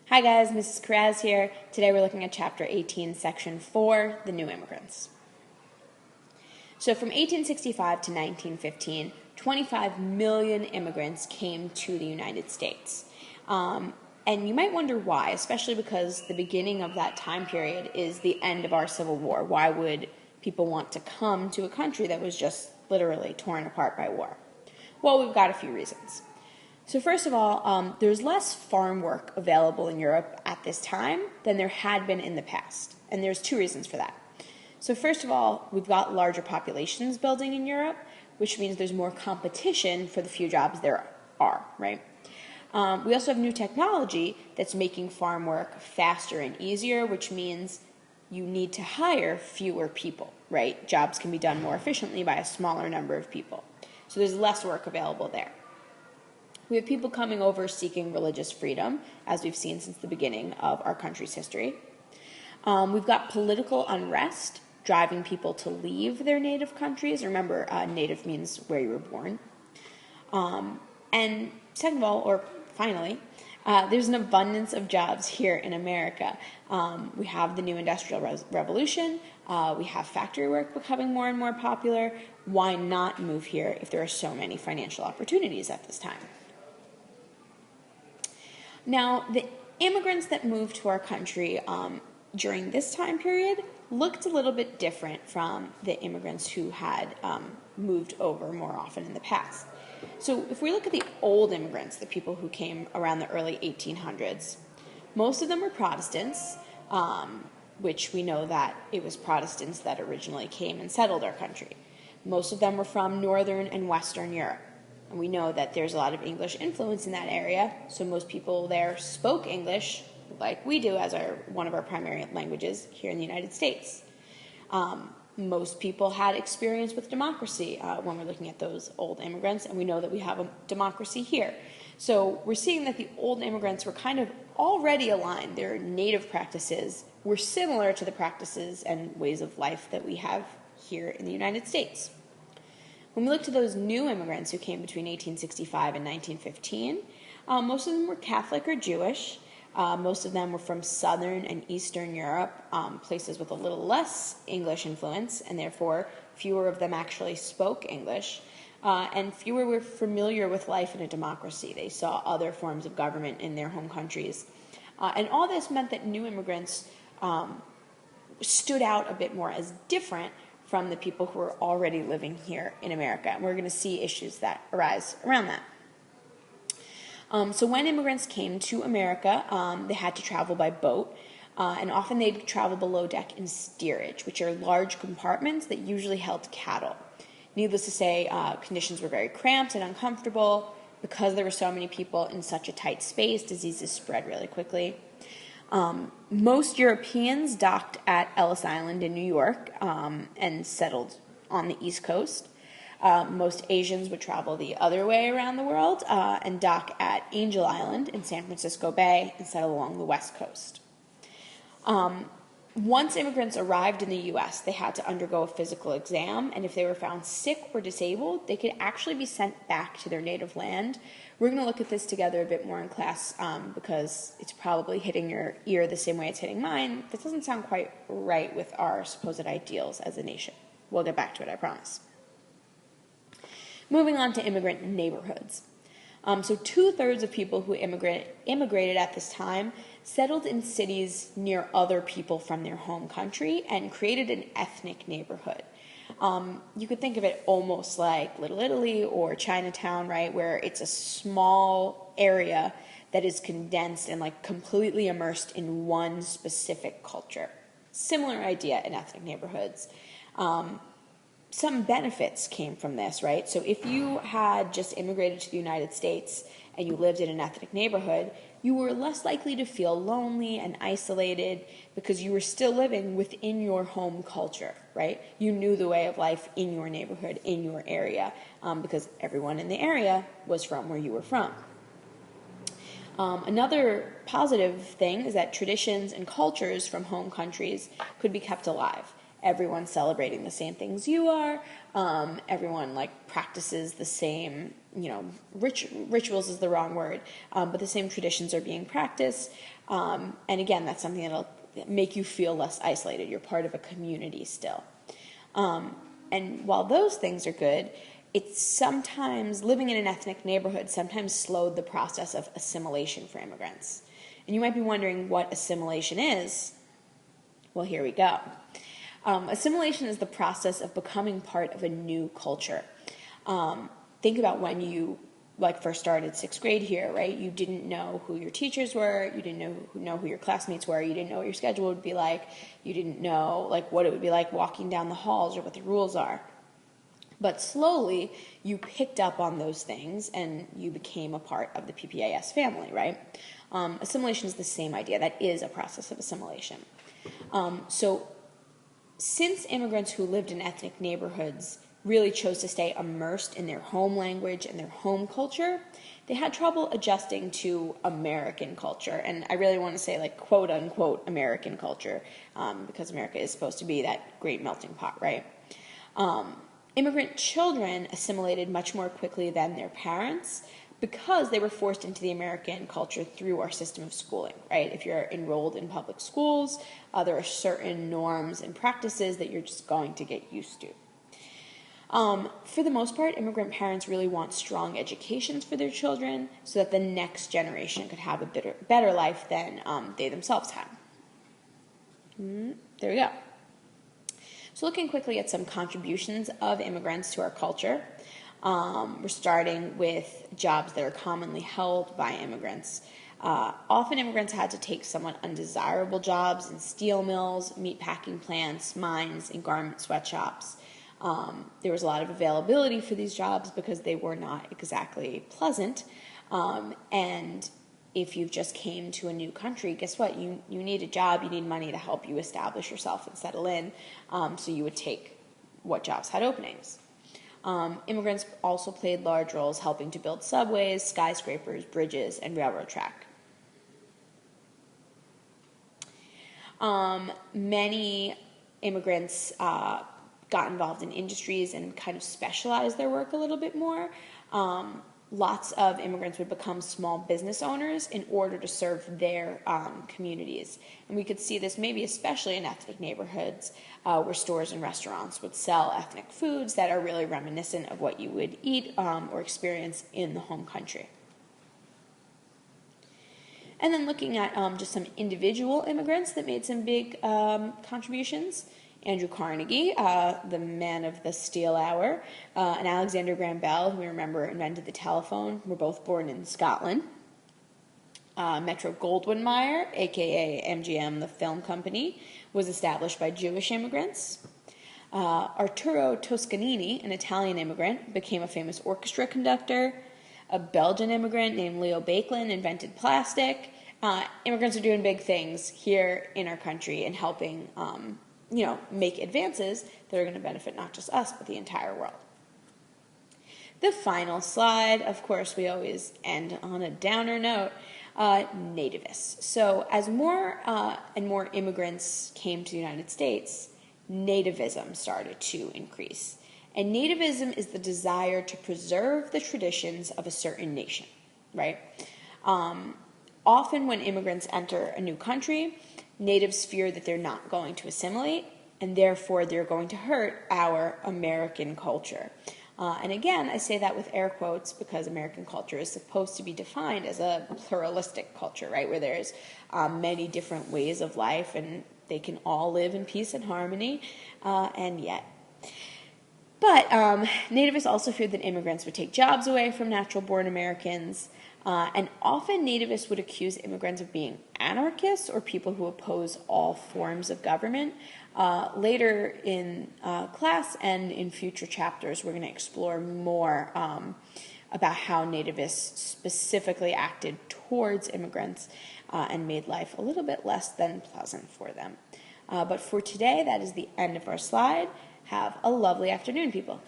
Hi guys, Mrs. Karaz here. Today we're looking at Chapter 18, Section 4, The New Immigrants. So from 1865 to 1915, 25 million immigrants came to the United States. And you might wonder why, especially because the beginning of that time period is the end of our Civil War. Why would people want to come to a country that was just literally torn apart by war? Well, we've got a few reasons. So first of all, there's less farm work available in Europe at this time than there had been in the past. And there's two reasons for that. So first of all, we've got larger populations building in Europe, which means there's more competition for the few jobs there are, right? We also have new technology that's making farm work faster and easier, which means you need to hire fewer people, right? Jobs can be done more efficiently by a smaller number of people. So there's less work available there. We have people coming over seeking religious freedom, as we've seen since the beginning of our country's history. We've got political unrest driving people to leave their native countries. Remember, native means where you were born. And second of all, or finally, there's an abundance of jobs here in America. We have the new Industrial Revolution. We have factory work becoming more and more popular. Why not move here if there are so many financial opportunities at this time? Now, the immigrants that moved to our country during this time period looked a little bit different from the immigrants who had moved over more often in the past. So if we look at the old immigrants, the people who came around the early 1800s, most of them were Protestants, which we know that it was Protestants that originally came and settled our country. Most of them were from Northern and Western Europe. And we know that there's a lot of English influence in that area, so most people there spoke English like we do as one of our primary languages here in the United States. Most people had experience with democracy when we're looking at those old immigrants, and we know that we have a democracy here. So we're seeing that the old immigrants were kind of already aligned. Their native practices were similar to the practices and ways of life that we have here in the United States. When we look to those new immigrants who came between 1865 and 1915, most of them were Catholic or Jewish. Most of them were from Southern and Eastern Europe, places with a little less English influence, and therefore fewer of them actually spoke English, and fewer were familiar with life in a democracy. They saw other forms of government in their home countries. And all this meant that new immigrants stood out a bit more as different from the people who are already living here in America. And we're going to see issues that arise around that. So when immigrants came to America, they had to travel by boat, and often they'd travel below deck in steerage, which are large compartments that usually held cattle. Needless to say, conditions were very cramped and uncomfortable. Because there were so many people in such a tight space, diseases spread really quickly. Most Europeans docked at Ellis Island in New York and settled on the East Coast. Most Asians would travel the other way around the world and dock at Angel Island in San Francisco Bay and settle along the West Coast. Once immigrants arrived in the U.S., they had to undergo a physical exam, and if they were found sick or disabled, they could actually be sent back to their native land. We're going to look at this together a bit more in class because it's probably hitting your ear the same way it's hitting mine. This doesn't sound quite right with our supposed ideals as a nation. We'll get back to it, I promise. Moving on to immigrant neighborhoods. So 2/3 of people who immigrated at this time settled in cities near other people from their home country and created an ethnic neighborhood. You could think of it almost like Little Italy or Chinatown, right, where it's a small area that is condensed and like completely immersed in one specific culture. Similar idea in ethnic neighborhoods. Some benefits came from this, right? So if you had just immigrated to the United States and you lived in an ethnic neighborhood, you were less likely to feel lonely and isolated because you were still living within your home culture, right? You knew the way of life in your neighborhood, in your area, because everyone in the area was from where you were from. Another positive thing is that traditions and cultures from home countries could be kept alive. Everyone's celebrating the same things you are. Everyone practices the same rituals is the wrong word, but the same traditions are being practiced. And again, that's something that'll make you feel less isolated. You're part of a community still. And while those things are good, it's sometimes, living in an ethnic neighborhood sometimes slowed the process of assimilation for immigrants. And you might be wondering what assimilation is. Well, here we go. Assimilation is the process of becoming part of a new culture. Think about when you first started sixth grade here, right? You didn't know who your teachers were. You didn't know who your classmates were. You didn't know what your schedule would be like. You didn't know what it would be like walking down the halls or what the rules are. But slowly, you picked up on those things and you became a part of the PPAS family, right? Assimilation is the same idea. That is a process of assimilation. So since immigrants who lived in ethnic neighborhoods really chose to stay immersed in their home language and their home culture, they had trouble adjusting to American culture. And I really want to say quote unquote American culture, because America is supposed to be that great melting pot, right? Immigrant children assimilated much more quickly than their parents because they were forced into the American culture through our system of schooling, right? If you're enrolled in public schools, there are certain norms and practices that you're just going to get used to. For the most part, immigrant parents really want strong educations for their children so that the next generation could have a better life than they themselves had. There we go. So looking quickly at some contributions of immigrants to our culture, we're starting with jobs that are commonly held by immigrants. Often immigrants had to take somewhat undesirable jobs in steel mills, meat packing plants, mines, and garment sweatshops. There was a lot of availability for these jobs because they were not exactly pleasant. And if you just came to a new country, guess what? You need a job, you need money to help you establish yourself and settle in. So you would take what jobs had openings. Immigrants also played large roles helping to build subways, skyscrapers, bridges, and railroad track. Many immigrants got involved in industries and kind of specialized their work a little bit more. Lots of immigrants would become small business owners in order to serve their communities. And we could see this maybe especially in ethnic neighborhoods where stores and restaurants would sell ethnic foods that are really reminiscent of what you would eat or experience in the home country. And then looking at just some individual immigrants that made some big contributions. Andrew Carnegie, the man of the steel hour, and Alexander Graham Bell, who we remember invented the telephone, were both born in Scotland. Metro-Goldwyn-Mayer, aka MGM, the film company, was established by Jewish immigrants. Arturo Toscanini, an Italian immigrant, became a famous orchestra conductor. A Belgian immigrant named Leo Baekeland invented plastic. Immigrants are doing big things here in our country and helping make advances that are going to benefit not just us, but the entire world. The final slide, of course, we always end on a downer note, nativists. So as more and more immigrants came to the United States, nativism started to increase. And nativism is the desire to preserve the traditions of a certain nation, right? Often when immigrants enter a new country, natives fear that they're not going to assimilate, and therefore they're going to hurt our American culture. And again, I say that with air quotes because American culture is supposed to be defined as a pluralistic culture, right, where there's many different ways of life, and they can all live in peace and harmony, and yet. But nativists also feared that immigrants would take jobs away from natural-born Americans, and often nativists would accuse immigrants of being anarchists or people who oppose all forms of government. Later in class and in future chapters, we're going to explore more about how nativists specifically acted towards immigrants and made life a little bit less than pleasant for them. But for today, that is the end of our slide. Have a lovely afternoon, people.